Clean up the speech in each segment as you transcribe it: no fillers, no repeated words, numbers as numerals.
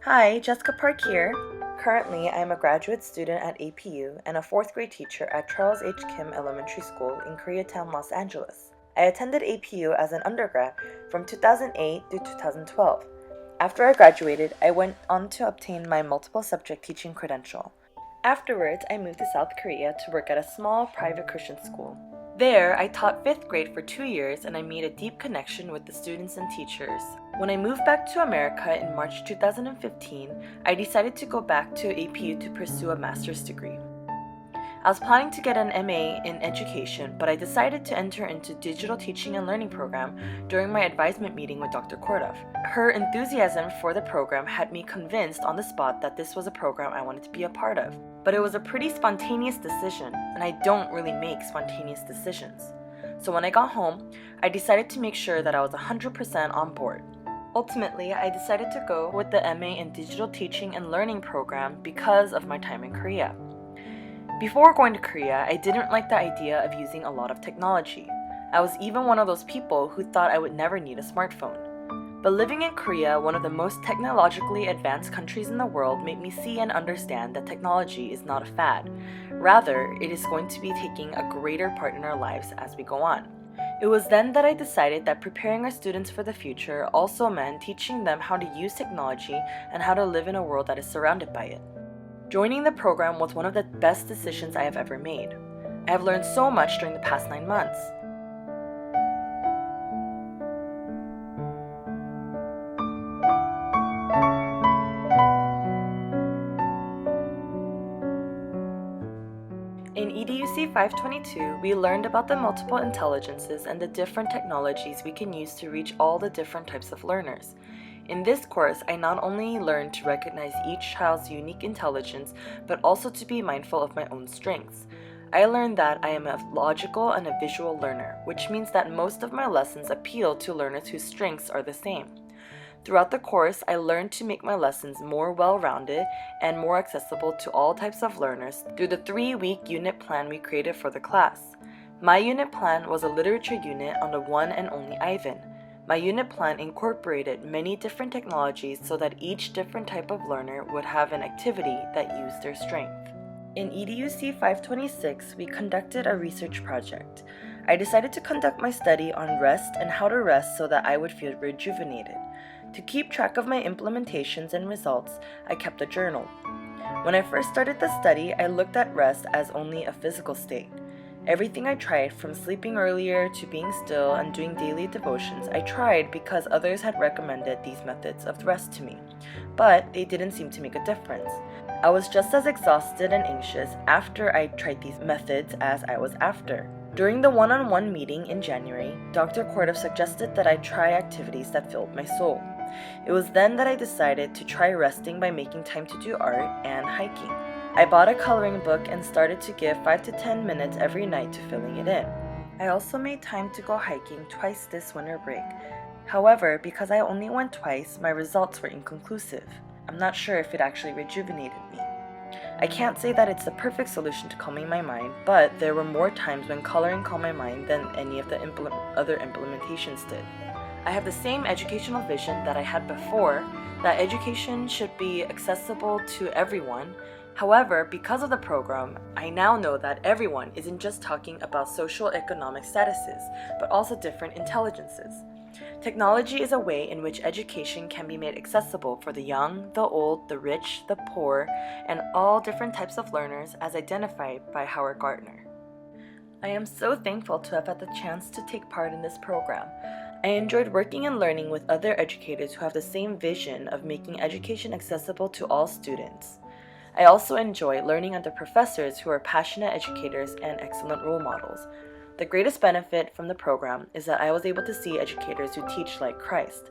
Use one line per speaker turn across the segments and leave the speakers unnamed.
Hi, Jessica Park here. Currently, I am a graduate student at APU and a 4th grade teacher at Charles H. Kim Elementary School in Koreatown, Los Angeles. I attended APU as an undergrad from 2008 to 2012. After I graduated, I went on to obtain my multiple subject teaching credential. Afterwards, I moved to South Korea to work at a small private Christian school. There, I taught 5th grade for 2 years and I made a deep connection with the students and teachers. When I moved back to America in March 2015, I decided to go back to APU to pursue a master's degree. I was planning to get an MA in education, but I decided to enter into digital teaching and learning program during my advisement meeting with Dr. Kordov. Her enthusiasm for the program had me convinced on the spot that this was a program I wanted to be a part of. But it was a pretty spontaneous decision, and I don't really make spontaneous decisions. So when I got home, I decided to make sure that I was 100% on board. Ultimately, I decided to go with the MA in digital teaching and learning program because of my time in Korea. Before going to Korea, I didn't like the idea of using a lot of technology. I was even one of those people who thought I would never need a smartphone. But living in Korea, one of the most technologically advanced countries in the world, made me see and understand that technology is not a fad. Rather, it is going to be taking a greater part in our lives as we go on. It was then that I decided that preparing our students for the future also meant teaching them how to use technology and how to live in a world that is surrounded by it. Joining the program was one of the best decisions I have ever made. I have learned so much during the past 9 months. In EDUC 522, we learned about the multiple intelligences and the different technologies we can use to reach all the different types of learners. In this course, I not only learned to recognize each child's unique intelligence, but also to be mindful of my own strengths. I learned that I am a logical and a visual learner, which means that most of my lessons appeal to learners whose strengths are the same. Throughout the course, I learned to make my lessons more well-rounded and more accessible to all types of learners through the 3-week unit plan we created for the class. My unit plan was a literature unit on the one and only Ivan. My unit plan incorporated many different technologies so that each different type of learner would have an activity that used their strength. In EDUC 526, we conducted a research project. I decided to conduct my study on rest and how to rest so that I would feel rejuvenated. To keep track of my implementations and results, I kept a journal. When I first started the study, I looked at rest as only a physical state. Everything I tried, from sleeping earlier to being still and doing daily devotions, I tried because others had recommended these methods of rest to me, but they didn't seem to make a difference. I was just as exhausted and anxious after I tried these methods as I was after. During the one-on-one meeting in January, Dr. Kordov suggested that I try activities that filled my soul. It was then that I decided to try resting by making time to do art and hiking. I bought a coloring book and started to give 5 to 10 minutes every night to filling it in. I also made time to go hiking twice this winter break. However, because I only went twice, my results were inconclusive. I'm not sure if it actually rejuvenated me. I can't say that it's the perfect solution to calming my mind, but there were more times when coloring calmed my mind than any of the other implementations did. I have the same educational vision that I had before, that education should be accessible to everyone. However, because of the program, I now know that everyone isn't just talking about social economic statuses, but also different intelligences. Technology is a way in which education can be made accessible for the young, the old, the rich, the poor, and all different types of learners as identified by Howard Gardner. I am so thankful to have had the chance to take part in this program. I enjoyed working and learning with other educators who have the same vision of making education accessible to all students. I also enjoy learning under professors who are passionate educators and excellent role models. The greatest benefit from the program is that I was able to see educators who teach like Christ.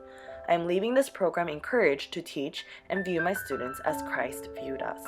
I am leaving this program encouraged to teach and view my students as Christ viewed us.